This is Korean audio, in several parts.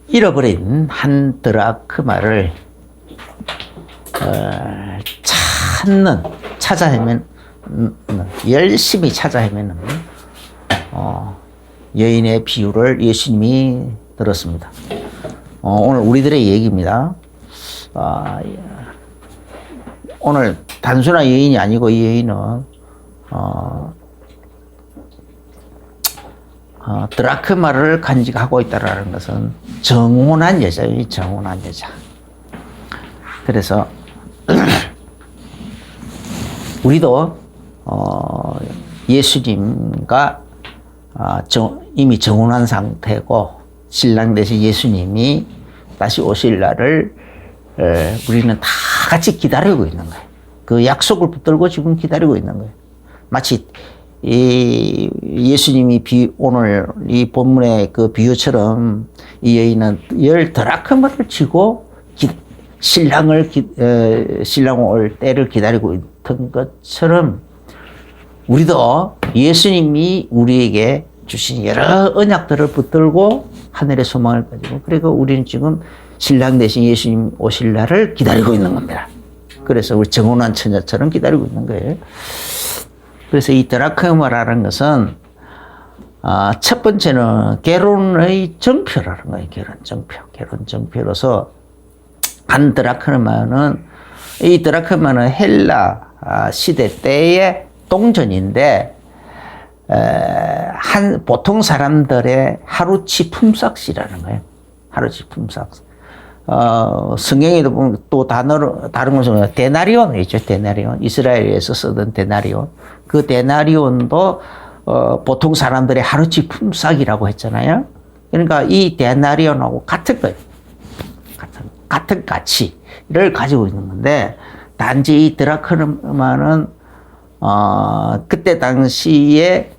잃어버린 한 드라크마를 찾아 헤매는, 열심히 찾아 헤매는 여인의 비유를 예수님이 들었습니다. 오늘 우리들의 얘기입니다. 오늘 단순한 여인이 아니고 이 여인은 드라크마를 간직하고 있다라는 것은 정혼한 여자예요. 정혼한 여자. 그래서 우리도 예수님과 이미 정혼한 상태고 신랑 대신 예수님이 다시 오실 날을 우리는 다 같이 기다리고 있는 거예요. 그 약속을 붙들고 지금 기다리고 있는 거예요. 마치 예수님이 오늘 이 본문의 그 비유처럼 이 여인은 10 드라크마를 쥐고 신랑 올 때를 기다리고 있던 것처럼 우리도 예수님이 우리에게 주신 여러 언약들을 붙들고 하늘의 소망을 가지고, 그리고 우리는 지금 신랑 대신 예수님 오실 날을 기다리고 있는 겁니다. 그래서 우리 정혼한 처녀처럼 기다리고 있는 거예요. 그래서 이 드라크마라는 것은 첫 번째는 결혼의 정표라는 거예요. 결혼 정표로서 한 드라크마는, 이 드라크마는 헬라 시대 때의 동전인데 보통 사람들의 하루치 품삯이라는 거예요. 하루치 품삯. 성경에도 보면 또 다른 것은 데나리온 있죠. 데나리온. 이스라엘에서 쓰던 데나리온. 그 데나리온도 보통 사람들의 하루치 품삯이라고 했잖아요. 그러니까 이 데나리온하고 같은 거예요. 같은 가치를 가지고 있는 건데, 단지 이 드라크마는 그때 당시에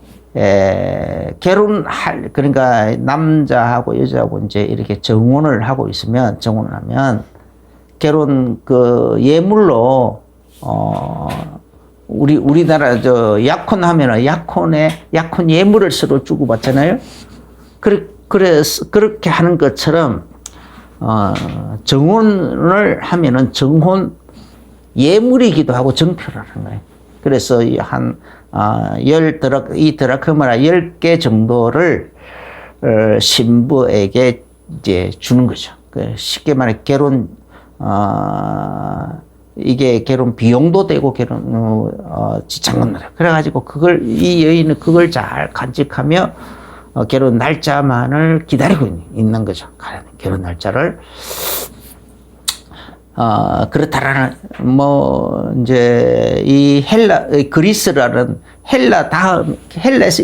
그러니까 남자하고 여자하고 이제 이렇게 정혼을 하면 결혼 그 예물로 우리나라 약혼하면은 약혼 예물을 서로 주고 받잖아요. 그래서 그렇게 하는 것처럼 정혼을 하면은 정혼 예물이기도 하고 정표라는 거예요. 그래서 이 드라크마라 10개 정도를 신부에게 이제 주는 거죠. 쉽게 말해 이게 결혼 비용도 되고 지참금도 되고. 그래가지고 이 여인은 그걸 잘 간직하며 결혼 날짜만을 기다리고 있는 거죠. 결혼 날짜를. 그렇다라는, 이제, 그리스라는, 헬라에서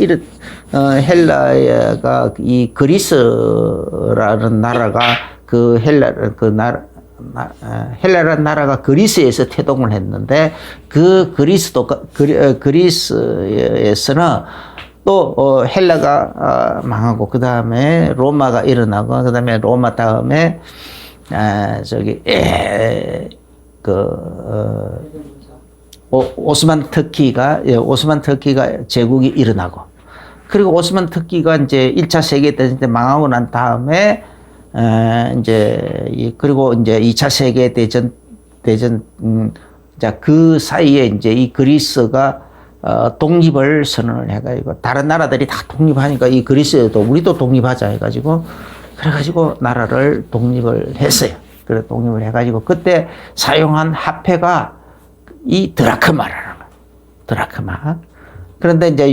헬라가, 이 그리스라는 나라가, 헬라라는 나라가 그리스에서 태동을 했는데, 그리스에서는 또, 헬라가 망하고, 그 다음에 로마가 일어나고, 그 다음에 로마 다음에, 오스만 터키가 제국이 일어나고, 그리고 오스만 터키가 이제 1차 세계대전 때 망하고 난 다음에, 그리고 이제 2차 세계대전, 그 사이에 이제 이 그리스가, 독립을 선언을 해가지고, 다른 나라들이 다 독립하니까 이 그리스에도 우리도 독립하자 해가지고, 그래가지고 나라를 독립을 했어요. 그래 독립을 해가지고 그때 사용한 화폐가 이 드라크마라는 거예요. 드라크마. 그런데 이제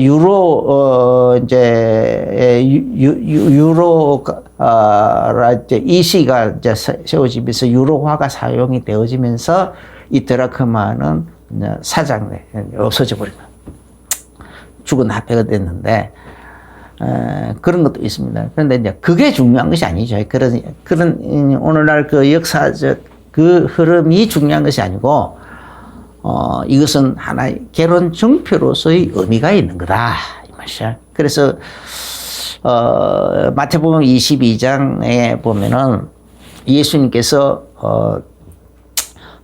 이 시가 이제 세워지면서 유로화가 사용이 되어지면서 이 드라크마는 사장돼 없어져 버린 거예요. 죽은 화폐가 됐는데. 그런 것도 있습니다. 그런데 이제 그게 중요한 것이 아니죠. 그런 오늘날 그 역사적 그 흐름이 중요한 것이 아니고, 이것은 하나의 결혼 증표로서의 의미가 있는 거다. 이 말이야. 그래서, 마태복음 22장에 보면은 예수님께서,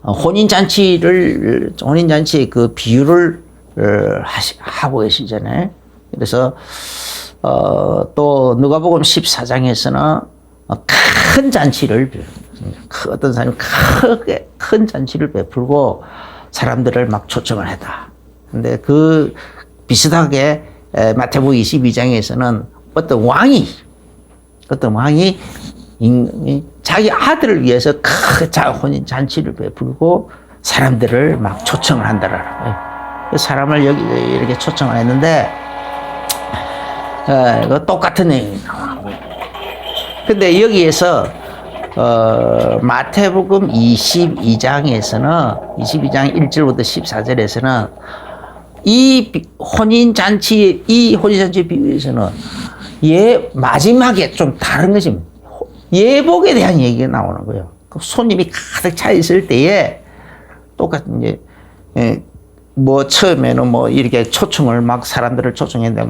혼인잔치의 그 비유를 하고 계시잖아요. 그래서, 또 누가복음 14장에서는 큰 잔치를 어떤 사람이 크게 큰 잔치를 베풀고 사람들을 막 초청을 했다. 근데 그 비슷하게 마태복음 22장에서는 어떤 왕이 자기 아들을 위해서 큰 혼인 잔치를 베풀고 사람들을 막 초청을 한다라는 거예요. 사람을 여기 이렇게 초청을 했는데 똑같은 내용이 나오고. 근데 여기에서 마태복음 22장에서는 22장 1절부터 14절에서는 이 혼인잔치 비유에서는 마지막에 좀 다른 것이 예복에 대한 얘기가 나오는 거예요. 손님이 가득 차 있을 때에 똑같은 이제 처음에는 이렇게 초청을 막 사람들을 초청했는데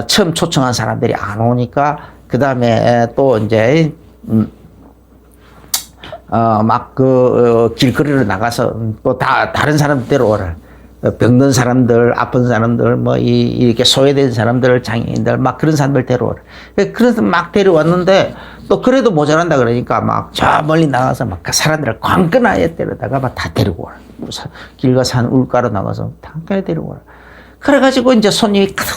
처음 초청한 사람들이 안 오니까 그 다음에 또 이제 길거리로 나가서 또 다른 사람들 데려오라. 병든 사람들, 아픈 사람들, 이렇게 소외된 사람들, 장애인들, 그런 사람들 데려오라. 그래서 막 데려왔는데, 또 그래도 모자란다 그러니까 저 멀리 나가서 그 사람들을 광끈하게 데려다가 다 데리고 오라. 길과 산 울가로 나가서 당까지 데리고 오라. 그래가지고 이제 손님이 가득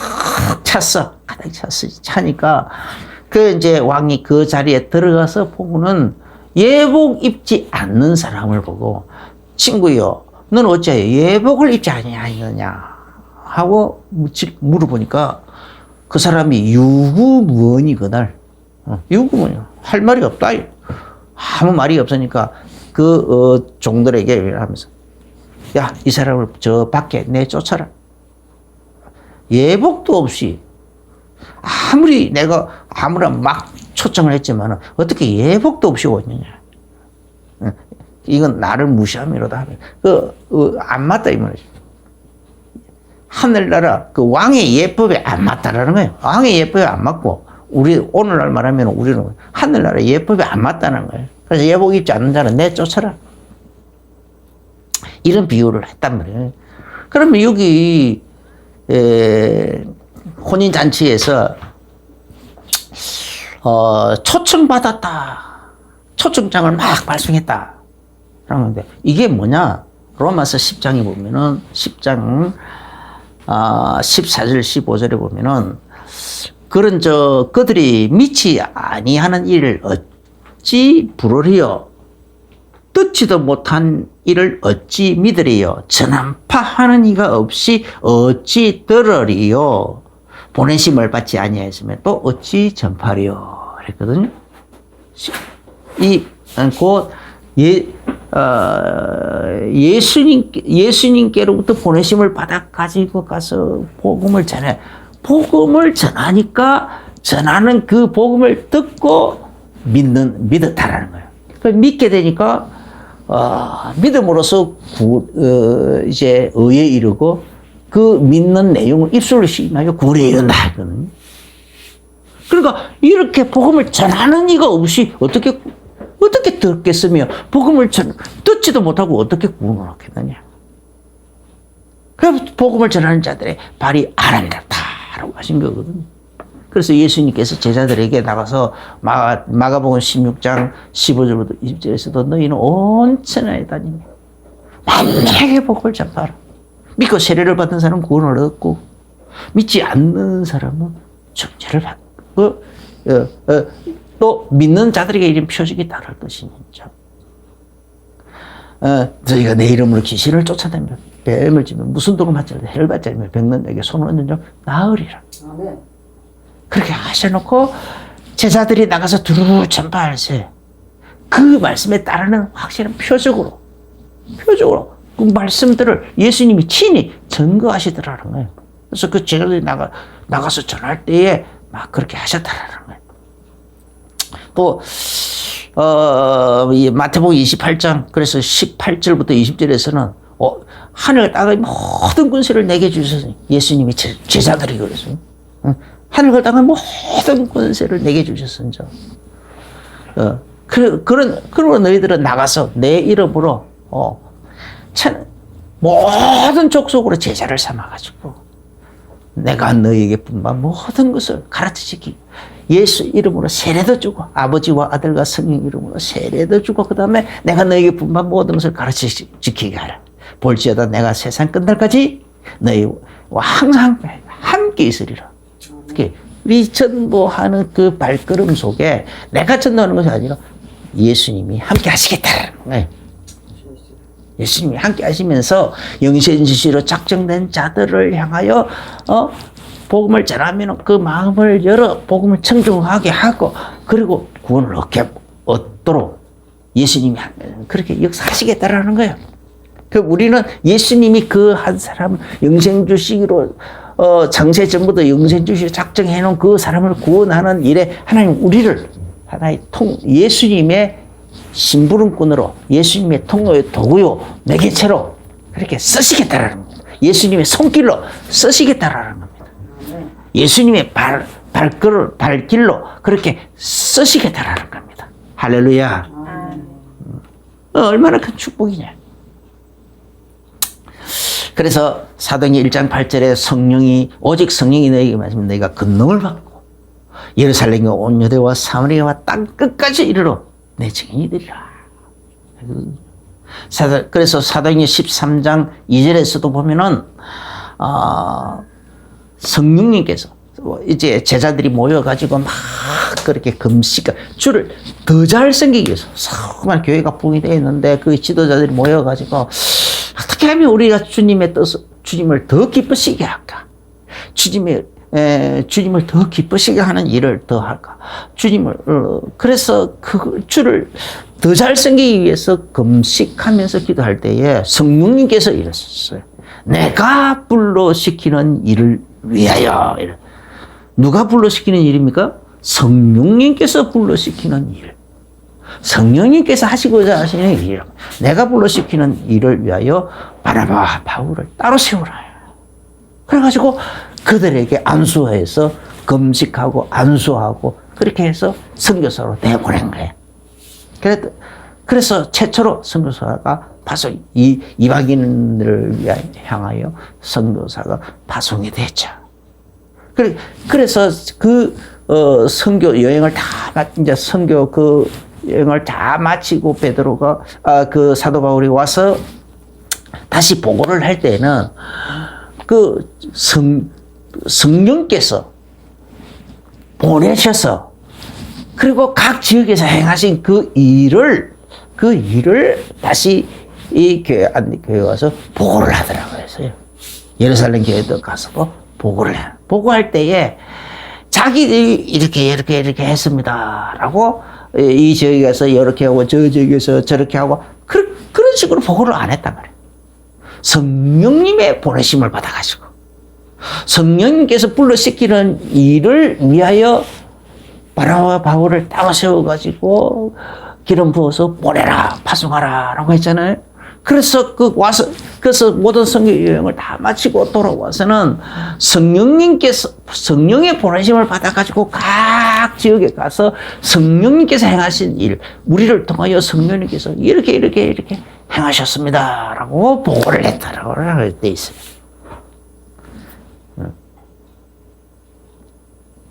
차니까, 이제 왕이 그 자리에 들어가서 보고는 예복 입지 않는 사람을 보고, 친구요, 넌 어째 예복을 입지 아니하느냐 하고 물어보니까 그 사람이 유구무원이거든. 유구무원이야. 할 말이 없다. 아무 말이 없으니까 종들에게 하면서 야, 이 사람을 저 밖에 내쫓아라. 예복도 없이 아무리 내가 아무런 막 초청을 했지만 어떻게 예복도 없이 오느냐. 이건 나를 무시함이로다 하면 안 맞다 이 말이죠. 하늘나라 왕의 예법에 안 맞다라는 거예요. 왕의 예법에 안 맞고 우리 오늘날 말하면 우리는 하늘나라 예법에 안 맞다는 거예요. 그래서 예복 입지 않는 자는 내쫓아라. 이런 비유를 했단 말이에요. 그러면 여기 혼인 잔치에서 초청받았다. 초청장을 막 발송했다. 그러는데 이게 뭐냐? 로마서 10장에 보면은 10장 14절 15절에 보면은 그들이 미치 아니하는 일을 어찌 부르리요? 듣지도 못한 일을 어찌 믿으리요? 전한파하는 이가 없이 어찌 들으리요? 보내심을 받지 아니하였으면 또 어찌 전파리요? 그랬거든요. 예수님께로부터 보내심을 받아 가지고 가서 복음을 전해. 복음을 전하니까 전하는 그 복음을 듣고 믿었다라는 거예요. 믿게 되니까 믿음으로써 이제 의에 이르고 그 믿는 내용을 입술로 시인하여 구원에 이른다 하거든요. 그러니까 이렇게 복음을 전하는 이가 없이 어떻게 듣겠으며 복음을 듣지도 못하고 어떻게 구원을 하겠느냐. 그래서 복음을 전하는 자들의 발이 아름답다라고 하신 거거든요. 그래서 예수님께서 제자들에게 나가서 마가복음 16장 15절부터 20절에서도 너희는 온 천하에 다니며 만민에게 복음을 전파하라. 믿고 세례를 받은 사람은 구원을 얻고 믿지 않는 사람은 정죄를 받고 또 믿는 자들에게 이런 표적이 따를 것이니까. 저희가 내 이름으로 귀신을 쫓아내면 뱀을 지면 무슨 독을 맞지 않으면 해를 받지 않으면 병든 자에게 손을 얹는 자 나으리라. 그렇게 하셔놓고 제자들이 나가서 두루루 전파할세. 그 말씀에 따르는 확실한 표적으로 그 말씀들을 예수님이 친히 증거하시더라는 거예요. 그래서 그 제자들이 나가서 전할 때에 막 그렇게 하셨다라는 거예요. 또 마태복음 28장 그래서 18절부터 20절에서는 하늘 땅의 모든 권세를 내게 주셔서 예수님이 제자들이 그랬어요. 하늘과 땅의 모든 권세를 내게 주셨습니다. 그러고 너희들은 나가서 내 이름으로 모든 족속으로 제자를 삼아가지고 내가 너희에게 분반 모든 것을 가르치시기 예수 이름으로 세례도 주고 아버지와 아들과 성령 이름으로 세례도 주고 그 다음에 내가 너에게 분반 모든 것을 가르쳐 지키게 하라. 볼지어다 내가 세상 끝날까지 너희와 항상 함께 있으리라. 우리 전도하는 그 발걸음 속에 내가 전도하는 것이 아니라 예수님이 함께 하시겠다는 거예요. 예수님이 함께 하시면서 영생지시로 작정된 자들을 향하여 복음을 전하면 그 마음을 열어 복음을 청중하게 하고 그리고 구원을 얻도록 예수님이 그렇게 역사하시겠다라는 거예요. 그 우리는 예수님이 그 한 사람 영생주시기로 장세 전부터 영생주시로 작정해 놓은 그 사람을 구원하는 일에 하나님 우리를 하나의 예수님의 심부름꾼으로 예수님의 통로의 도구요 매개체로 그렇게 쓰시겠다라는 겁니다. 예수님의 손길로 쓰시겠다라는 겁니다. 예수님의 발길로 그렇게 쓰시겠다라는 겁니다. 할렐루야. 얼마나 큰 축복이냐. 그래서 사도행전 1장 8절에 성령이 오직 성령이 너에게 말하시면 너희가 권능을 받고 예루살렘과 온 유대와 사마리아와 땅 끝까지 이르러 내 증인이 되리라. 그래서 사도행전 13장 2절에서도 보면은 성령님께서 이제 제자들이 모여가지고 막 그렇게 금식 주를 더 잘 섬기기 위해서 수많은 교회가 부흥이 되어 있는데 그 지도자들이 모여가지고 어떻게 하면 우리가 주님의 뜻을 주님을 더 기쁘시게 할까? 주님을 더 기쁘시게 하는 일을 더 할까? 그래서 그 주를 더 잘 섬기기 위해서 금식하면서 기도할 때에 성령님께서 이랬었어요. 내가 불러시키는 일을 위하여. 누가 불러시키는 일입니까? 성령님께서 불러시키는 일. 성령님께서 하시고자 하시는 일. 내가 불러시키는 일을 위하여 바나바와 바울을 따로 세우라. 그래가지고 그들에게 안수해서 금식하고 안수하고 그렇게 해서 선교사로 내보낸 거예요. 그래서 최초로 선교사가 이방인들을 향하여 선교사가 파송이 됐죠. 그래서 그 선교 여행을 이제 선교 그 여행을 다 마치고 베드로가 그 사도 바울이 와서 다시 보고를 할 때는 그 성령께서 보내셔서 그리고 각 지역에서 행하신 그 일을 다시 이 교회 안디교회에 와서 보고를 하더라고요. 그래서 예루살렘 교회도 가서 보고를 해요. 보고할 때에 자기들이 이렇게 했습니다라고 이 지역에서 이렇게 하고 저 지역에서 저렇게 하고 그런 식으로 보고를 안 했단 말이에요. 성령님의 보내심을 받아가지고 성령님께서 불러시키는 일을 위하여 바나바와 바울을 따로 세워가지고 기름 부어서 보내라, 파송하라라고 했잖아요. 그래서 그래서 모든 선교 여행을 다 마치고 돌아와서는 성령의 보내심을 받아가지고 각 지역에 가서 성령님께서 행하신 일, 우리를 통하여 성령님께서 이렇게 행하셨습니다라고 보고를 했다라고 돼 있어요.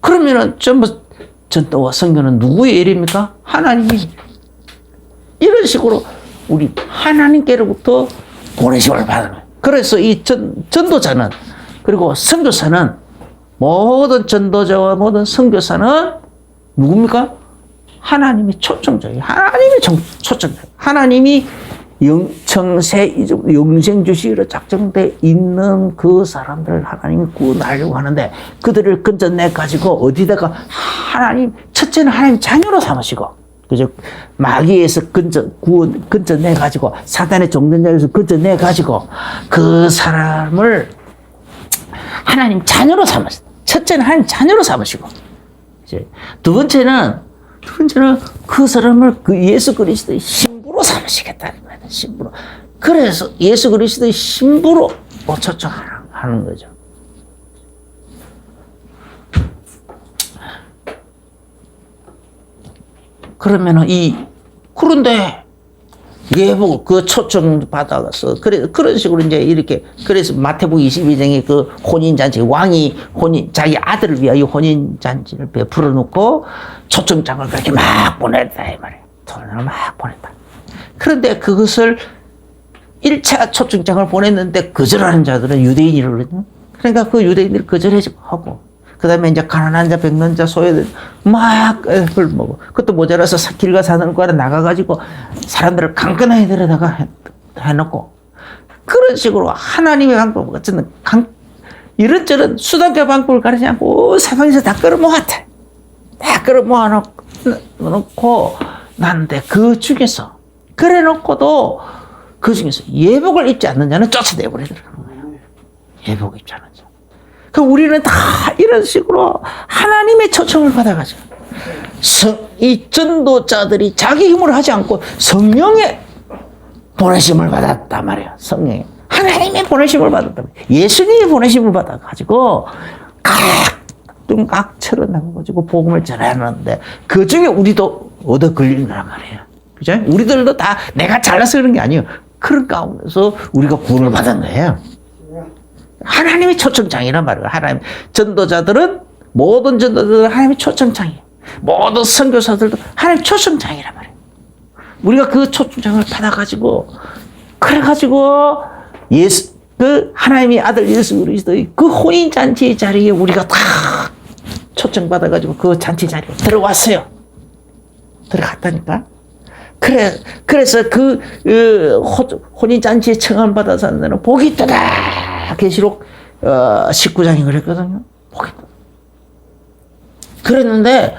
그러면은 전부 전도와 선교는 누구의 일입니까? 하나님이. 이런 식으로 우리 하나님께로부터 보내심을 받는 거예요. 그래서 이 전도자는 그리고 선교사는 모든 전도자와 모든 선교사는 누굽니까? 하나님이 초청자예요. 하나님이 초청자예요. 하나님이 영생주시기로 작정돼 있는 그 사람들을 하나님이 구원하려고 하는데 그들을 건져내가지고 어디다가 첫째는 하나님 자녀로 삼으시고 그죠? 마귀에서 건져내가지고 사단의 종전자에서 건져내가지고 그 사람을 하나님 자녀로 삼으시고 첫째는 하나님 자녀로 삼으시고 이제 두 번째는 그 사람을 그 예수 그리스도의 신부로 삼으시겠다는 거예요. 신부로. 그래서 예수 그리스도의 신부로 초청하는 거죠. 그러면은 그런데 예복, 그 초청 받아서, 그런 식으로 이제 이렇게, 그래서 마태복음 22장에 그 혼인잔치, 왕이 자기 아들을 위하여 혼인잔치를 베풀어 놓고 초청장을 그렇게 막 보냈다, 이 말이에요. 돈을 막 보냈다. 그런데 그것을 1차 초청장을 보냈는데 거절하는 자들은 유대인이거든요. 그러니까 그 유대인들이 거절하고, 그 다음에 이제 가난한 자, 병든 자, 소외들 막 헐먹어. 그것도 모자라서 길가 사는 거에 나가가지고 사람들을 강건하게 데려다가 해놓고, 그런 식으로 하나님의 방법 같은 이런저런 수단과 방법을 가르치지 않고 세상에서 다 끌어모았다. 다 끌어모아놓고 나는데 그 중에서 그래 놓고도 그 중에서 예복을 입지 않는 자는 쫓아내버리더라는 거예요. 예복 입지 않는 자. 그럼 우리는 다 이런 식으로 하나님의 초청을 받아가지고 이 전도자들이 자기 힘으로 하지 않고 성령의 보내심을 받았단 말이에요. 성령의 하나님의 보내심을 받았단 말이에요. 예수님의 보내심을 받아가지고 각처럼 나가가지고 복음을 전하는데 그 중에 우리도 얻어 걸리는 거란 말이에요. 그죠? 우리들도 다 내가 잘나서 그런 게 아니에요. 그런 가운데서 우리가 구원을 받은 거예요. 하나님의 초청장이란 말이에요. 하나님 모든 전도자들은 하나님의 초청장이에요. 모든 선교사들도 하나님의 초청장이란 말이에요. 우리가 그 초청장을 받아가지고 그래가지고 그 하나님의 아들 예수 그리스도의 그 혼인 잔치 자리에 우리가 다 초청 받아가지고 그 잔치 자리에 들어왔어요. 들어갔다니까. 그래서 그 혼인 잔치에 청함 받아서 하는 복이 있다. 계시록 19장이 그랬거든요. 복이 있다. 그랬는데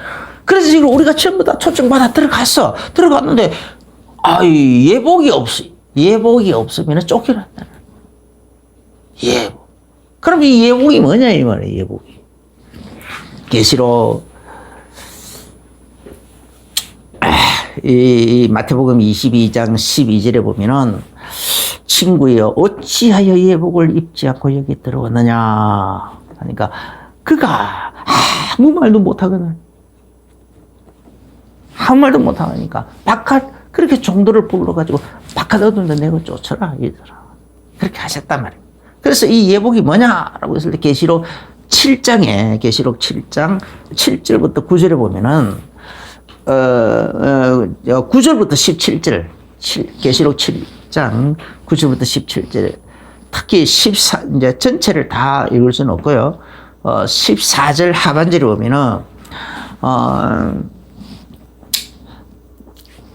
그래서 지금 우리가 전부 다 초청 받아 들어갔는데 예복이 없으면 쫓겨난다. 예복. 그럼 이 예복이 뭐냐 이 말이에요. 예복이. 계시록 이 마태복음 22장 12절에 보면은 친구여 어찌하여 예복을 입지 않고 여기 들어왔느냐 하니까 그가 아무 말도 못하거든. 아무 말도 못하니까 그렇게 종도를 불러가지고 바깥 어둠에 내고 쫓아라 얘들아 그렇게 하셨단 말이에요. 그래서 이 예복이 뭐냐라고 했을 때 계시록 7장 7절부터 9절에 보면은 9절부터 17절 계시록 7장 9절부터 17절 특히 이제 전체를 다 읽을 수는 없고요. 14절 하반절에 보면은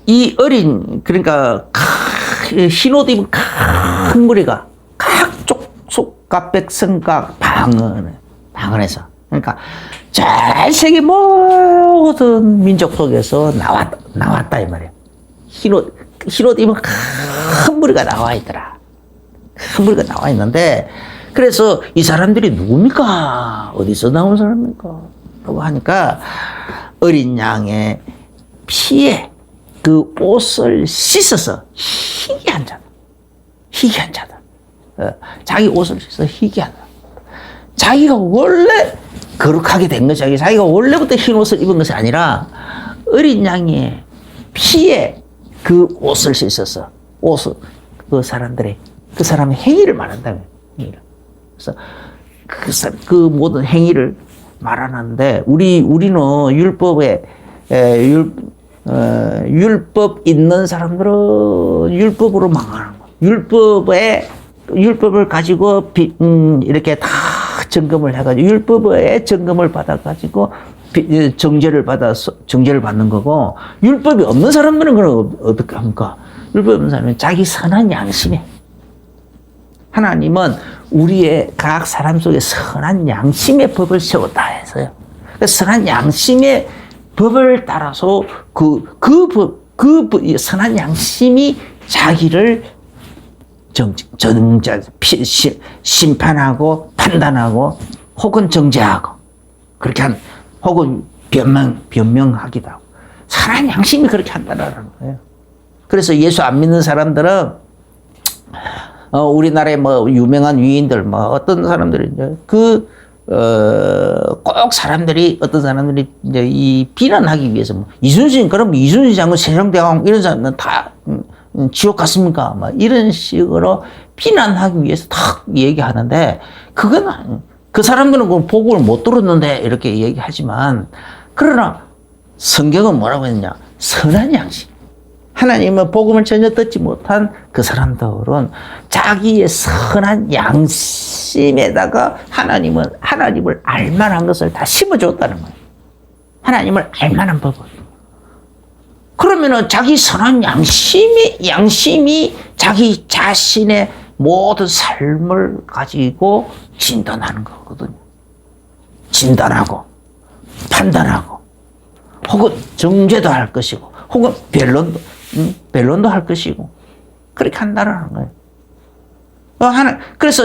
이 그러니까 흰옷 입은 큰 무리가 각족 속각 백성각 방언에서 그러니까 전 세계 모든 민족 속에서 나왔다 이 말이에요. 흰옷 입은 큰 무리가 나와 있더라. 큰 무리가 나와 있는데 그래서 이 사람들이 누굽니까? 어디서 나온 사람입니까? 라고 하니까 어린 양의 피에 그 옷을 씻어서 희귀한 자다. 자기 옷을 씻어서 희귀한 자다. 자기가 원래 거룩하게 된 것이 자기가 원래부터 흰 옷을 입은 것이 아니라 어린 양의 피에 그 옷을 씻어서 그 사람의 행위를 말한다. 그래서 그 모든 행위를 말하는데 우리는 율법 있는 사람들은 율법으로 망하는 거야. 율법을 가지고 이렇게 다 점검을 해가지고 율법의 점검을 받아가지고 정죄를 받는 거고 율법이 없는 사람들은 그럼 어떻게 합니까? 율법이 없는 사람은 자기 선한 양심에 하나님은 우리의 각 사람 속에 선한 양심의 법을 세웠다 해서요. 그 선한 양심의 법을 따라서 선한 양심이 자기를 심판하고 판단하고 혹은 정죄하고 그렇게 혹은 변명하기도 하고 선한 양심이 그렇게 한다는 거예요. 그래서 예수 안 믿는 사람들은 우리나라의 유명한 위인들 어떤 사람들이 이제 꼭 어떤 사람들이 이제 이 비난하기 위해서 이순신 장군 세종대왕 이런 사람들은 다 지옥 갔습니까? 막 이런 식으로 비난하기 위해서 탁 얘기하는데, 그건 그 사람들은 그 복음을 못 들었는데 이렇게 얘기하지만, 그러나 성경은 뭐라고 했냐? 선한 양심. 하나님은 복음을 전혀 듣지 못한 그 사람들은 자기의 선한 양심에다가 하나님을 알만한 것을 다 심어줬다는 거예요. 하나님을 알만한 법을. 그러면은 자기 선한 양심이 자기 자신의 모든 삶을 가지고 진단하는 거거든요. 진단하고, 판단하고, 혹은 정죄도 할 것이고, 혹은 변론도 할 것이고, 그렇게 한다는 거예요. 그래서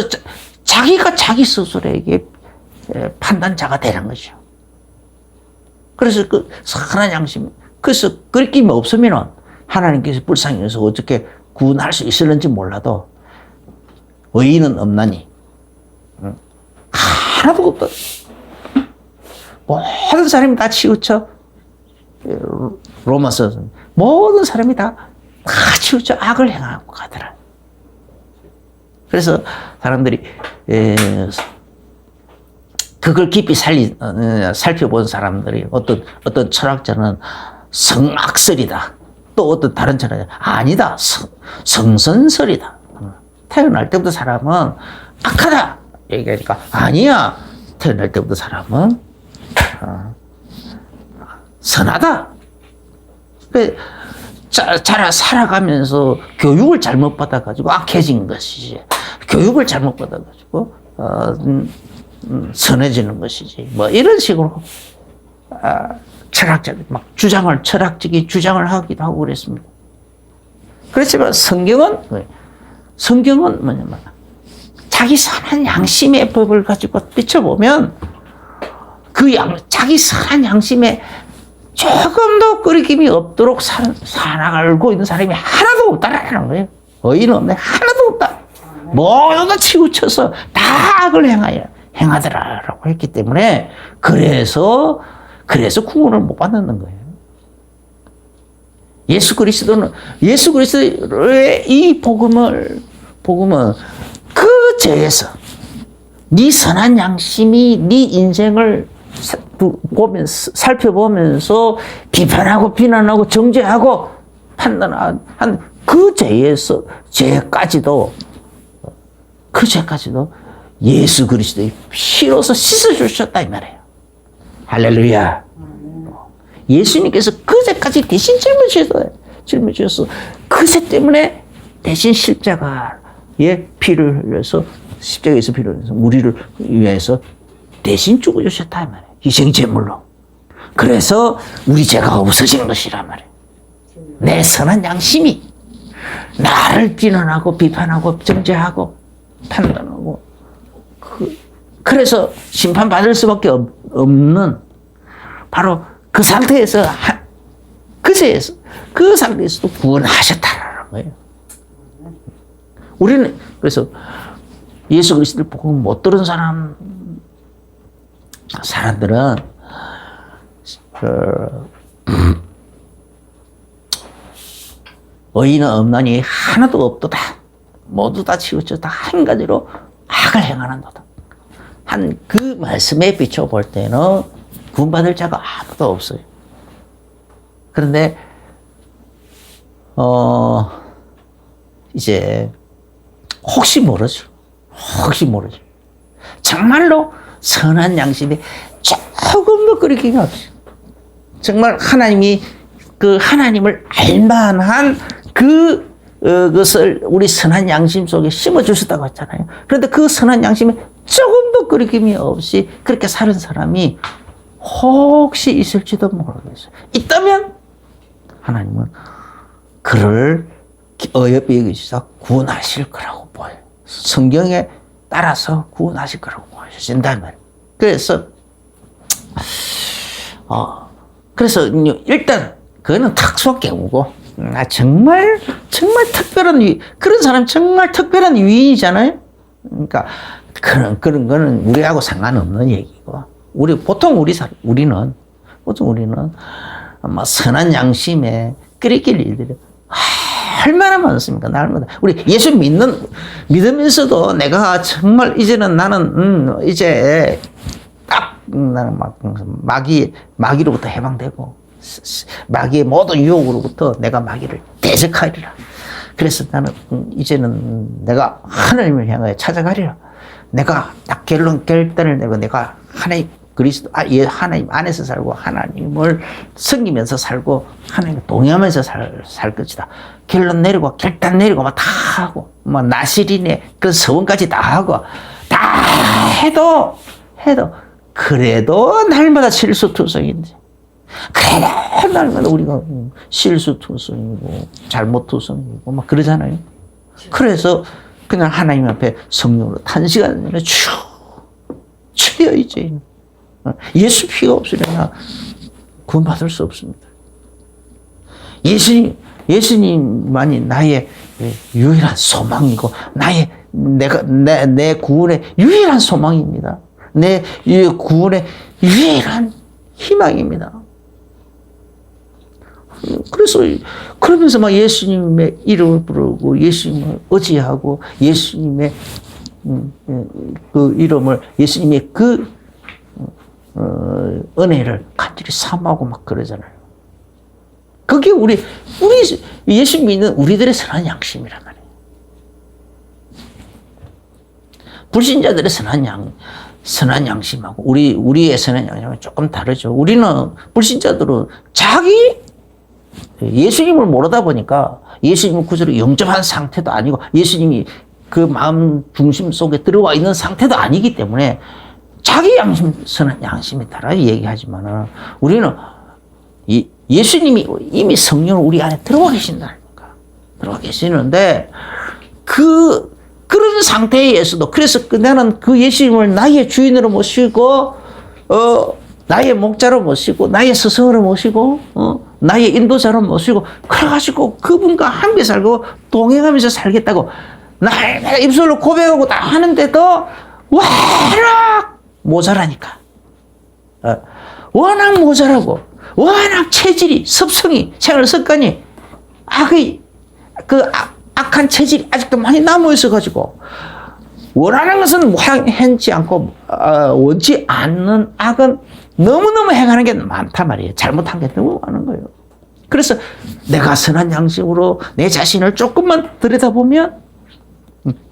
자기가 자기 스스로에게 판단자가 되는 거죠. 그래서 그 선한 양심, 그래서 그리낌이 없으면 하나님께서 불쌍히 여기서 어떻게 구원할 수 있을는지 몰라도 의인은 없나니 하나도 없다. 모든 사람이 다 치우쳐. 로마서 모든 사람이 다 치우쳐 악을 행하고 가더라. 그래서 사람들이 그걸 깊이 살펴본 사람들이 어떤 철학자는 성악설이다. 또 어떤 다른 철학자는 아니다. 성선설이다. 태어날 때부터 사람은 악하다. 얘기하니까 아니야. 태어날 때부터 사람은 선하다. 자라 살아가면서 교육을 잘못 받아가지고 악해진 것이지. 교육을 잘못 받아가지고 선해지는 것이지. 뭐 이런 식으로 철학자들 막 철학적인 주장을 하기도 하고 그랬습니다. 그렇지만 성경은 뭐냐면 자기 선한 양심의 법을 가지고 비춰보면 자기 선한 양심에 조금도 끄리김이 없도록 살아가고 있는 사람이 하나도 없다라는 거예요. 의인은 없네. 하나도 없다. 모두 다 치우쳐서 다 악을 행하더라라고 했기 때문에 그래서 구원을 못 받는 거예요. 예수 그리스도의 이 복음은 그 죄에서 네 선한 양심이 네 인생을 살펴보면서 비판하고 비난하고 정죄하고 판단한 그 죄까지도 예수 그리스도의 피로서 씻어주셨다 이 말이에요. 할렐루야. 예수님께서 그 죄까지 대신 짊어지셔서 그 죄 때문에 대신 십자가의 피를 흘려서 십자가에서 피를 흘려서 우리를 위해서 대신 죽어주셨다 이 말이에요. 희생제물로. 그래서 우리 죄가 없어진 것이란 말이에요. 내 선한 양심이 나를 비난하고 비판하고 정죄하고 판단하고 그래서 심판받을 수밖에 없는 바로 그 상태에서 그 상태에서도 구원하셨다는 거예요. 우리는 그래서 예수 그리스도를 복음 못 들은 사람들은 의인은 없나니 하나도 없도다. 모두 다 치우쳐 다 한 가지로 악을 행하는도다. 한 그 말씀에 비춰볼 때는 구원받을 자가 아무도 없어요. 그런데 이제 혹시 모르죠. 정말로 선한 양심에 조금도 끄리기가 없어요. 정말 하나님을 알만한 그것을 우리 선한 양심 속에 심어주셨다고 했잖아요. 그런데 그 선한 양심에 조금도 끄리김이 없이 그렇게 사는 사람이 혹시 있을지도 모르겠어요. 있다면 하나님은 그를 어여삐 여기셔서 구원하실 거라고 보여요. 성경에 따라서 구원하실 거라고 보여주신단 말이에요. 그래서 일단 그거는 특수한 경우고 정말 특별한 그런 사람 정말 특별한 위인이잖아요. 그러니까 그런 거는 우리하고 상관없는 얘기고 보통 우리는 아마 선한 양심에 끓이길 일들이 얼마나 많습니까? 날마다. 우리 예수 믿으면서도 내가 정말 이제는 나는, 이제 딱 나는 마귀로부터 해방되고, 마귀의 모든 유혹으로부터 내가 마귀를 대적하리라. 그래서 나는 이제는 내가 하나님을 향하여 찾아가리라. 내가 딱 결단을 내고 내가 하나님 하나님 안에서 살고 하나님을 섬기면서 살고 하나님을 동의하면서 살 것이다. 결론 내리고 결단 내리고 막 다 하고 막 나시린의 그 서원까지 다 하고 다 해도 그래도 날마다 실수투성인데 그래도 날마다 우리가 실수투성이고 잘못투성이고 막 그러잖아요. 그래서 그냥 하나님 앞에 성령으로 단시간에 쭉 쳐여 있지. 예수 피가 없으려나 구원받을 수 없습니다. 예수님만이 나의 유일한 소망이고 내 구원의 유일한 소망입니다. 내 구원의 유일한 희망입니다. 그래서 그러면서 막 예수님의 이름을 부르고 예수님을 의지하고 예수님의 그 이름을 예수님의 그 은혜를 간절히 삼하고 막 그러잖아요. 그게 우리 예수 믿는 우리들의 선한 양심이란 말이에요. 불신자들의 선한 양심하고 우리의 선한 양심은 조금 다르죠. 우리는 불신자들은 예수님을 모르다 보니까 예수님을 구주로 영접한 상태도 아니고 예수님이 그 마음 중심 속에 들어와 있는 상태도 아니기 때문에 자기 선한 양심에 따라 얘기하지만은 우리는 예수님이 이미 성령으로 우리 안에 들어와 계신다니까. 들어와 계시는데 그런 상태에서도 그래서 나는 그 예수님을 나의 주인으로 모시고 나의 목자로 모시고 나의 스승으로 모시고 나의 인도자로 모시고 그래가지고 그분과 함께 살고 동행하면서 살겠다고 날마다 입술로 고백하고 다 하는데도 워낙 모자라니까. 워낙 모자라고 워낙 체질이 습성이 생활 습관이 악한 체질이 아직도 많이 남아 있어가지고 원하는 것은 행치 않고 원치 않는 악은 너무너무 행하는 게 많단 말이에요. 잘못한 게 너무 많은 거예요. 그래서 내가 선한 양심으로 내 자신을 조금만 들여다보면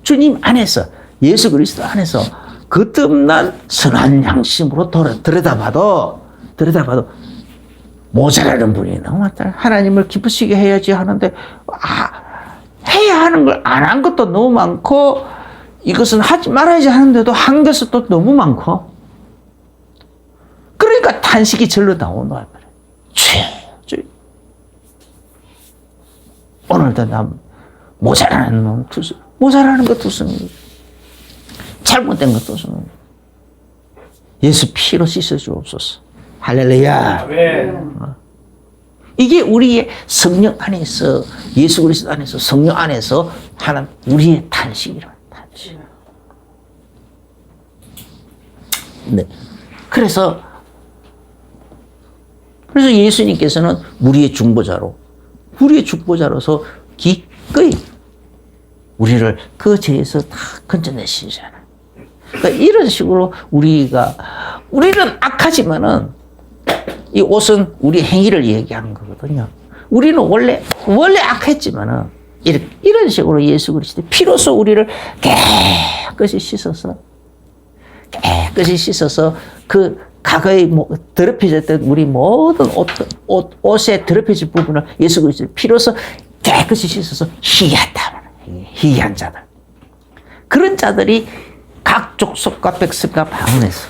주님 안에서 예수 그리스도 안에서 거듭난 선한 양심으로 들여다봐도 모자라는 분이 너무 많다. 하나님을 기쁘시게 해야지 하는데 해야 하는 걸 안 한 것도 너무 많고 이것은 하지 말아야지 하는데도 한 것은 또 너무 많고 그러니까 탄식이 절로 나오는 거야. 오늘도 나 모자라는 것 투성이 잘못된 것 투성이 예수 피로 씻어주옵소서. 할렐루야. 이게 우리의 성령 안에서 예수 그리스도 안에서 성령 안에서 하는 우리의 탄식이란 탄식. 네. 그래서 예수님께서는 우리의 중보자로서 기꺼이 우리를 그 죄에서 다 건져내시잖아요. 그러니까 이런 식으로 우리는 악하지만은 이 옷은 우리 행위를 얘기하는 거거든요. 우리는 원래 악했지만은 이런 식으로 예수 그리스도 피로써 우리를 깨끗이 씻어서 그 과거에 더럽혀졌던 우리 모든 옷에 더럽혀진 부분을 예수 그리스도 피로써 깨끗이 씻어서 희귀한 자들. 그런 자들이 각 족속과 백성과 방언에서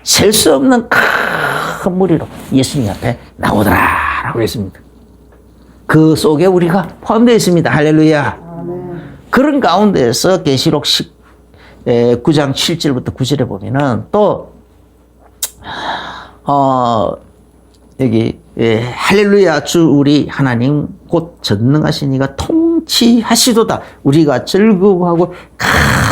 셀 수 없는 큰 무리로 예수님 앞에 나오더라라고 했습니다. 그 속에 우리가 포함되어 있습니다. 할렐루야. 그런 가운데에서 계시록 9장 7절부터 9절에 보면은 또 여기 할렐루야 주 우리 하나님 곧 전능하신 이가 통치하시도다. 우리가 즐거워하고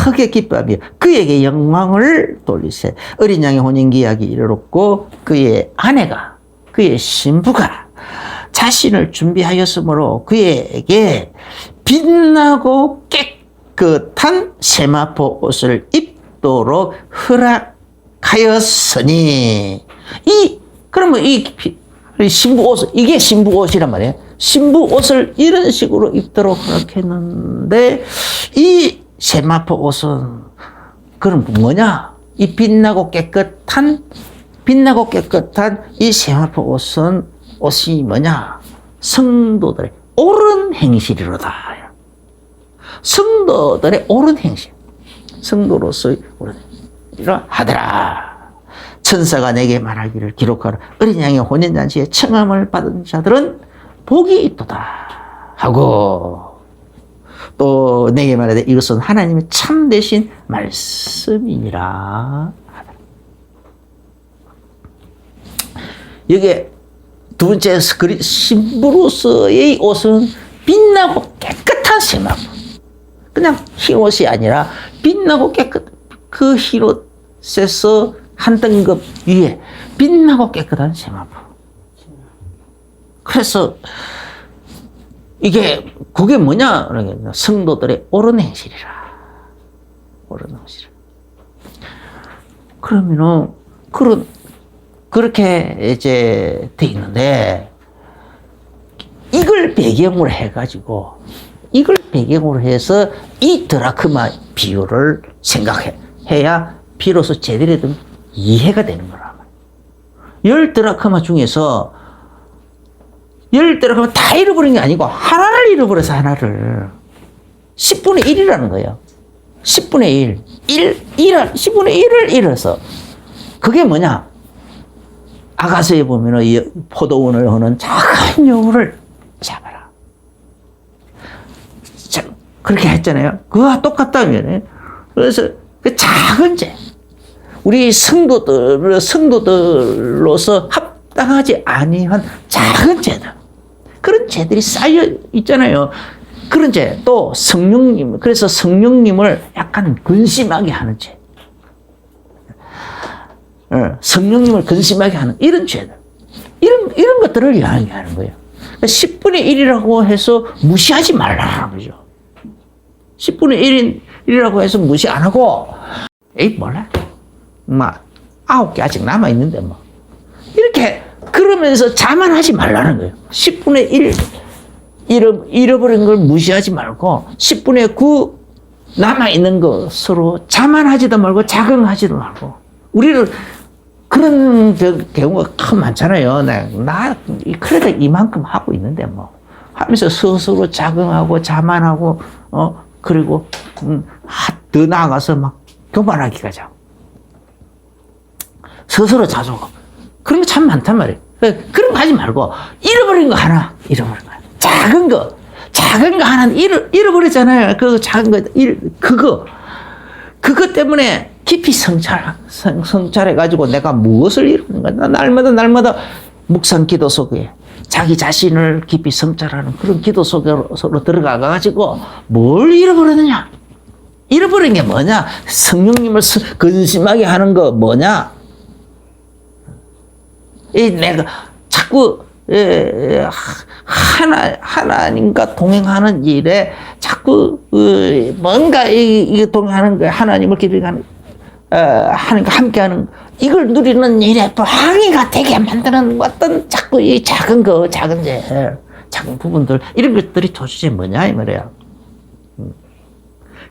크게 기뻐하며 그에게 영광을 돌리세. 어린 양의 혼인기약이 이르렀고 그의 신부가 자신을 준비하였으므로 그에게 빛나고 깨끗한 세마포 옷을 입도록 허락하였으니 그러면 이 신부 옷 이게 신부 옷이란 말이에요. 신부 옷을 이런 식으로 입도록 허락했는데 이 세마포 옷은 그럼 뭐냐? 이 빛나고 깨끗한 이 세마포 옷이 뭐냐? 성도들의 옳은 행실이로다. 성도들의 옳은 행실. 성도로서의 옳은 행실이라 하더라. 천사가 내게 말하기를 기록하라. 어린 양의 혼인잔치에 청함을 받은 자들은 복이 있도다. 하고 또 내게 말하되 이것은 하나님의 참되신 말씀이니라. 여기에 두 번째 신부로서의 옷은 빛나고 깨끗한 세마포. 그냥 흰 옷이 아니라 빛나고 그 흰 옷에서 한 등급 위에 빛나고 깨끗한 세마포. 그래서 그게 뭐냐? 성도들의 옳은 행실이라. 옳은 행실. 그러면은 그렇게 이제 돼 있는데 이걸 배경으로 해서 이 드라크마 비율을 생각해야 비로소 제대로 된 이해가 되는 거라. 10드라크마 중에서 10드라크마 다 잃어버린 게 아니고 하나를 잃어버려서 하나를 10분의 1이라는 거예요. 10분의 1. 10분의 1을 잃어서 그게 뭐냐? 아가서에 보면은 포도원을 하는 작은 여우를 잡아라. 그렇게 했잖아요. 그거와 똑같다면. 그래서 그 작은 죄. 우리 성도들로서 합당하지 아니한 작은 죄들. 그런 죄들이 쌓여 있잖아요. 그런 죄. 또 그래서 성령님을 약간 근심하게 하는 죄. 성령님을 근심하게 하는 이런 죄들. 이런 것들을 이야기하는 거예요. 10분의 1이라고 해서 무시하지 말라는 거죠. 10분의 1이라고 해서 무시 안 하고, 몰라. 9개 아직 남아있는데, 이렇게, 그러면서 자만하지 말라는 거예요. 10분의 1 잃어버린 걸 무시하지 말고, 10분의 9 남아있는 것으로 자만하지도 말고, 자긍하지도 말고, 우리는 그런 경우가 참 많잖아요. 나 그래도 이만큼 하고 있는데 하면서 스스로 자긍하고 자만하고 그리고 더 나아가서 막 교만하기가 자고 스스로 자족하고 그런 거 참 많단 말이에요. 그런 거 하지 말고 잃어버린 거 하나 작은 거 하나 잃어버렸잖아요. 그 작은 거 그거 때문에 깊이 성찰해가지고 내가 무엇을 이루는가. 날마다 묵상 기도 속에 자기 자신을 깊이 성찰하는 그런 기도 속으로 들어가가지고 뭘 잃어버렸느냐? 잃어버린 게 뭐냐? 성령님을 근심하게 하는 거 뭐냐? 내가 자꾸 하나님과 동행하는 일에 자꾸 뭔가 동행하는 거야. 하나님을 깊이 가는 하나님과 함께하는 이걸 누리는 일에 방해가 되게 만드는 어떤 자꾸 이 작은 죄, 작은 부분들 이런 것들이 도대체 뭐냐 이 말이야.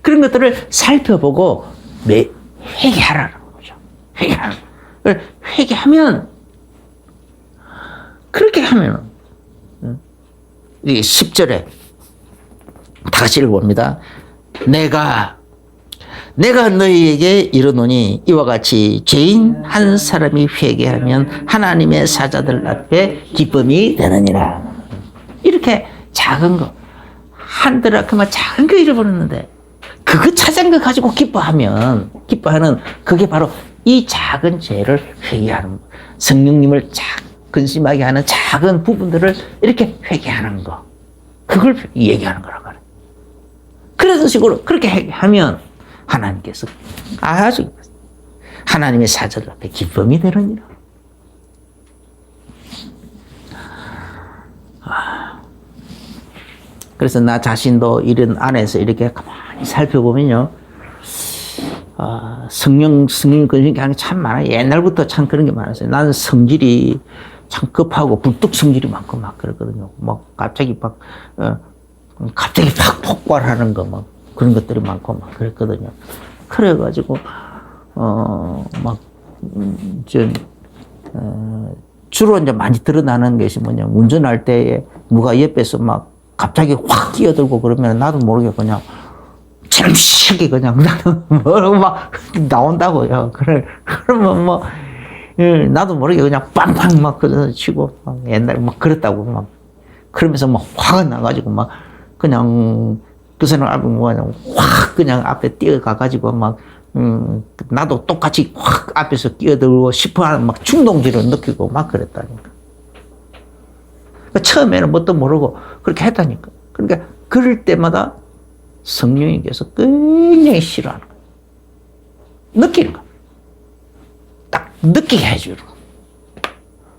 그런 것들을 살펴보고 회개하라는 거죠. 회개하면 그렇게 하면 이게 10절에 다 같이 읽어봅니다. 내가 너희에게 이르노니 이와 같이 죄인 한 사람이 회개하면 하나님의 사자들 앞에 기쁨이 되느니라. 이렇게 작은 거, 한 드라크마 작은 거 잃어버렸는데 그거 찾은 거 가지고 기뻐하는 그게 바로 이 작은 죄를 회개하는 거. 성령님을 근심하게 하는 작은 부분들을 이렇게 회개하는 거. 그걸 얘기하는 거란 말이에요. 그런 식으로 그렇게 하면 하나님께서 아주 하나님의 사자들 앞에 기쁨이 되느니라. 그래서 나 자신도 이런 안에서 이렇게 가만히 살펴보면요. 성령 근심이 하는 게 참 많아요. 옛날부터 참 그런 게 많았어요. 나는 성질이 참 급하고 불뚝 성질이 많고 막 그러거든요. 갑자기 갑자기 팍 폭발하는 거 막 그런 것들이 많고 막 그랬거든요. 그래가지고, 주로 이제 많이 드러나는 것이 뭐냐. 운전할 때에 누가 옆에서 막 갑자기 확 끼어들고 그러면 나도 모르게 그냥 잠시하게 그냥 나는 막 나온다고요. 그러면 나도 모르게 그냥 빵빵 막 치고 막 옛날에 막 그랬다고 막 그러면서 막 화가 나가지고 막 그냥 그 사람 앞에 뭐냐면 확 그냥 앞에 뛰어가가지고 막 나도 똑같이 확 앞에서 끼어들고 싶어하는 막 충동질을 느끼고 막 그랬다니까. 그러니까 처음에는 뭣도 모르고 그렇게 했다니까. 그러니까 그럴 때마다 성령님께서 굉장히 싫어하는 거예요. 느끼는 거예요. 딱 느끼게 해주는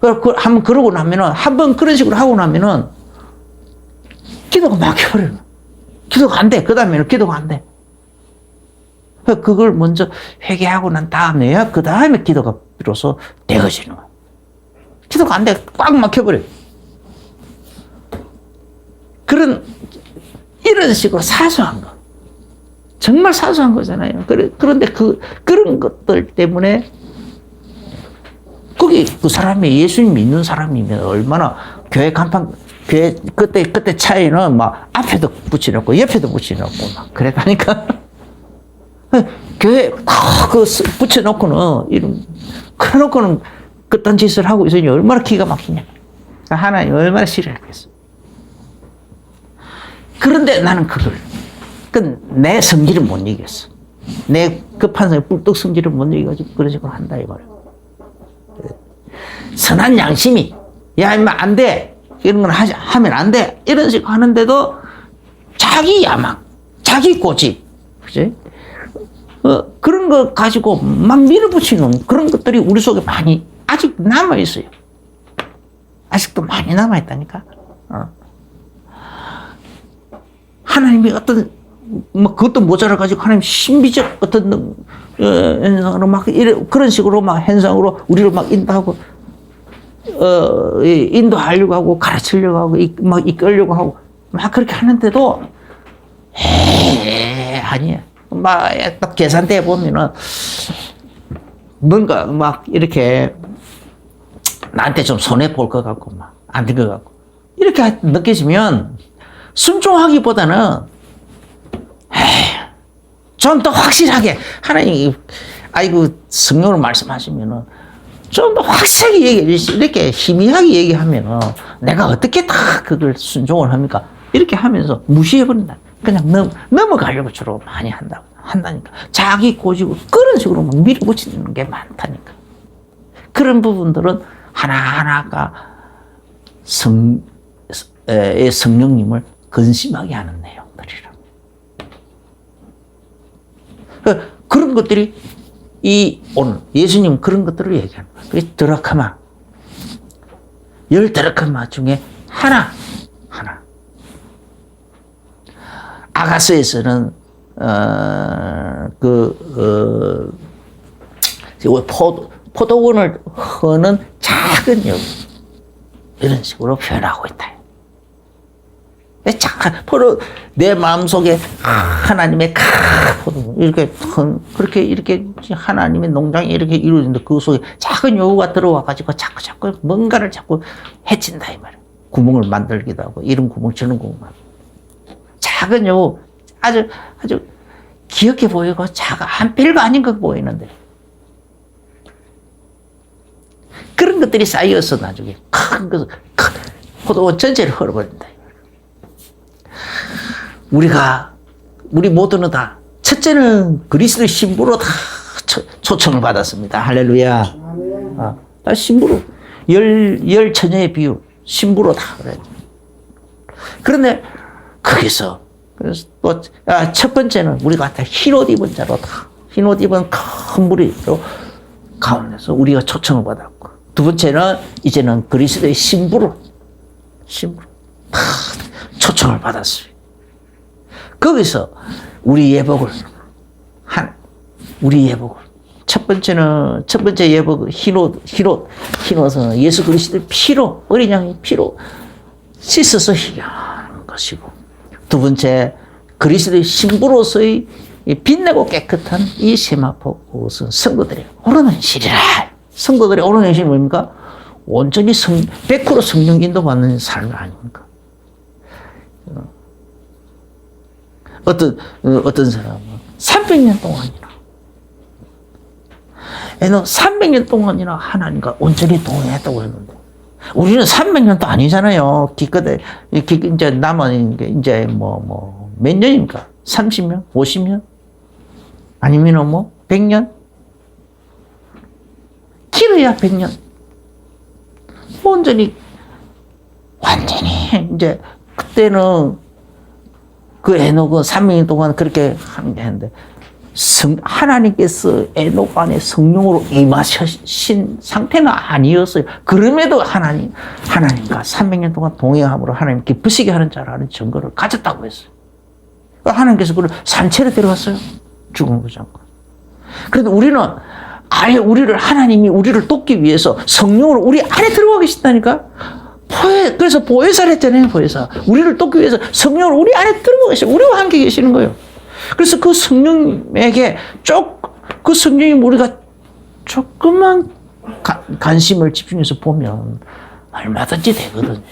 거예요. 한번 그러고 나면은, 한번 그런 식으로 하고 나면은, 기도가 막혀버려요. 기도가 안 돼. 그 다음에는 기도가 안 돼. 그걸 먼저 회개하고 난 다음에야, 그 다음에 기도가 비로소 되어지는 거예요. 기도가 안 돼. 꽉 막혀버려요. 이런 식으로 사소한 거. 정말 사소한 거잖아요. 그런데 그런 것들 때문에 그 사람이 예수님 믿는 사람이면 얼마나 교회 그때 차이는 막 앞에도 붙여놓고 옆에도 붙여놓고 막 그랬다니까. 교회 붙여놓고는 그래놓고는 그딴 짓을 하고 있으니 얼마나 기가 막히냐. 하나님 얼마나 싫어했겠어. 그런데 나는 내 성질을 못 이겼어. 내 급한 성질, 뿔뚝 성질을 못 이겨가지고 그런 식으로 한다, 이 말이야. 선한 양심이, 야, 임마, 안 돼. 이런 건 하면 안 돼. 이런 식으로 하는데도 자기 야망, 자기 고집, 그지? 그런 거 가지고 막 밀어붙이는 그런 것들이 우리 속에 많이 아직 남아있어요. 아직도 많이 남아있다니까. 하나님이 그것도 모자라가지고 하나님 신비적 어떤, 현상으로 그런 식으로 현상으로 우리를 인도하고, 인도하려고 하고, 가르치려고 하고, 이끌려고 하고, 그렇게 하는데도, 아니야. 딱 계산대 보면은, 뭔가 이렇게, 나한테 좀 손해볼 것 같고, 안 될 것 같고, 이렇게 느껴지면, 순종하기보다는 좀 더 확실하게 하나님 성령으로 말씀하시면은 좀 더 확실하게 얘기해 주시. 이렇게 희미하게 얘기하면은 내가 어떻게 다 그걸 순종을 합니까? 이렇게 하면서 무시해 버린다. 그냥 넘어가려고 주로 많이 한다니까. 자기 고집을 그런 식으로 밀어붙이는 게 많다니까. 그런 부분들은 하나하나가 성령님을 근심하게 하는 내용들이라. 그런 것들이 오늘 예수님 그런 것들을 얘기하는 거예요. 그게 드라크마. 10드라크마 중에 하나. 아가서에서는 포도원을 허는 작은 여우 이런 식으로 표현하고 있다. 내 마음속에 하나님의 이렇게 하나님의 농장이 이렇게 이루어진다. 그 속에 작은 여우가 들어와가지고 자꾸 뭔가를 자꾸 해친다 이 말이야. 구멍을 만들기도 하고 이런 구멍 저런 구멍. 작은 여우 아주 귀엽게 보이고 한 별거 아닌 것 보이는데 그런 것들이 쌓여서 나중에 큰 포도원 전체를 헐어버린다. 우리 모두는 다, 첫째는 그리스도의 신부로 다 초청을 받았습니다. 할렐루야. 다 신부로. 열 처녀의 비유, 신부로 다 그래. 그런데, 거기서, 그래서 또, 첫 번째는 우리가 다 흰 옷 입은 자로 다, 흰 옷 입은 큰 무리로 가운데서 우리가 초청을 받았고, 두 번째는 이제는 그리스도의 신부로 다 초청을 음성을 받았어요. 거기서 우리 예복을 첫 번째 예복 흰옷은 예수 그리스도의 피로, 어린 양의 피로 씻어서 희귀한 것이고, 두 번째 그리스도의 신부로서의 빛내고 깨끗한 이 세마포 옷은 성도들의 오르는 실이라. 성도들의 오르는 실이 뭡니까? 온전히 100% 성령 인도받는 삶 아닙니까? 어떤 사람은 300년 동안이나 300년 동안이나 하나님과 온전히 동행했다고 했는데, 우리는 300년도 아니잖아요. 기껏해, 이제 남은 게 이제 몇 년입니까? 30년? 50년? 아니면 100년? 길어야 100년. 완전히 이제, 그때는 그 에녹은 300년 동안 그렇게 하는 게 했는데, 하나님께서 에녹 안에 성령으로 임하신 상태는 아니었어요. 그럼에도 하나님과 300년 동안 동행함으로 하나님 기쁘시게 하는 자라는 증거를 가졌다고 했어요. 하나님께서 그를 산채로 데려갔어요. 죽음을 보지 않고. 그래도 우리는 아예 하나님이 우리를 돕기 위해서 성령으로 우리 안에 들어가 계신다니까? 그래서 보혜사를 했잖아요, 보혜사. 우리를 돕기 위해서 성령으로 우리 안에 들어가 계셔. 우리와 함께 계시는 거예요. 그래서 그 성령에게 그 성령이 우리가 조금만 관심을 집중해서 보면 얼마든지 되거든요.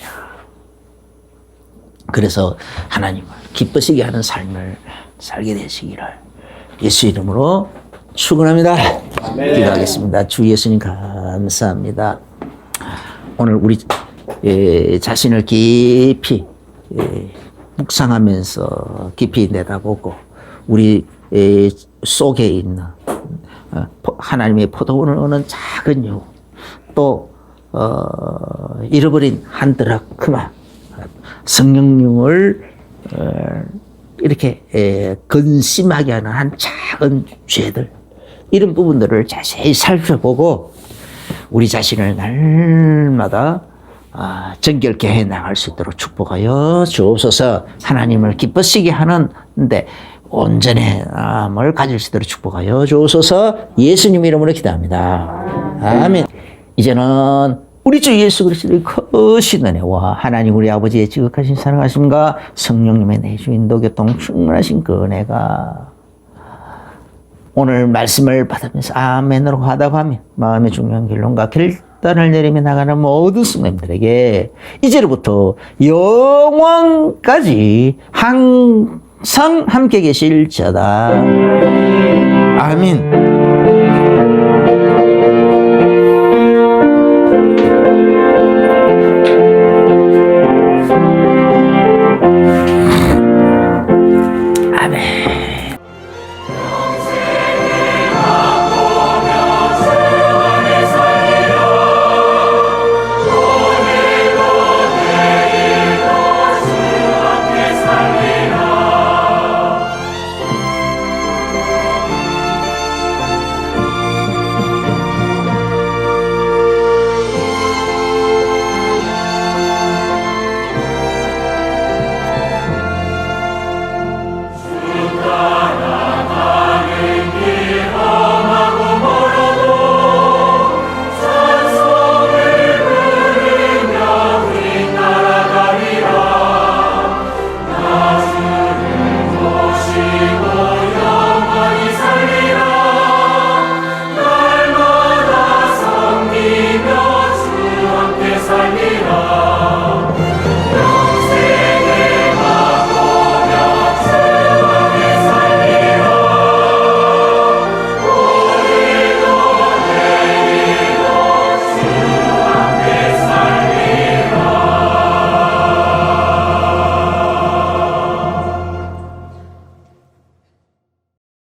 그래서 하나님을 기쁘시게 하는 삶을 살게 되시기를 예수 이름으로 축원합니다. 기도하겠습니다. 주 예수님 감사합니다. 오늘 우리 자신을 깊이 묵상하면서 깊이 내다보고 우리 속에 있는 하나님의 포도원을 오는 작은 유, 또 잃어버린 한 드라크마 성령님을 이렇게 근심하게 하는 한 작은 죄들, 이런 부분들을 자세히 살펴보고 우리 자신을 날마다 정결케 해 나갈 수 있도록 축복하여 주옵소서. 하나님을 기쁘시게 하는데 온전함을 가질 수 있도록 축복하여 주옵소서. 예수님 이름으로 기도합니다. 아멘. 이제는 우리 주 예수 그리스도의 크신 은혜와 하나님 우리 아버지의 지극하신 사랑하심과 성령님의 내주 인도 교통 충만하신 그 은혜가 오늘 말씀을 받으면서 아멘으로 화답하며 마음의 중요한 결론과 결단을 내리며 나가는 모든 성도님들에게 이제로부터 영원까지 항상 함께 계실지어다. 아멘.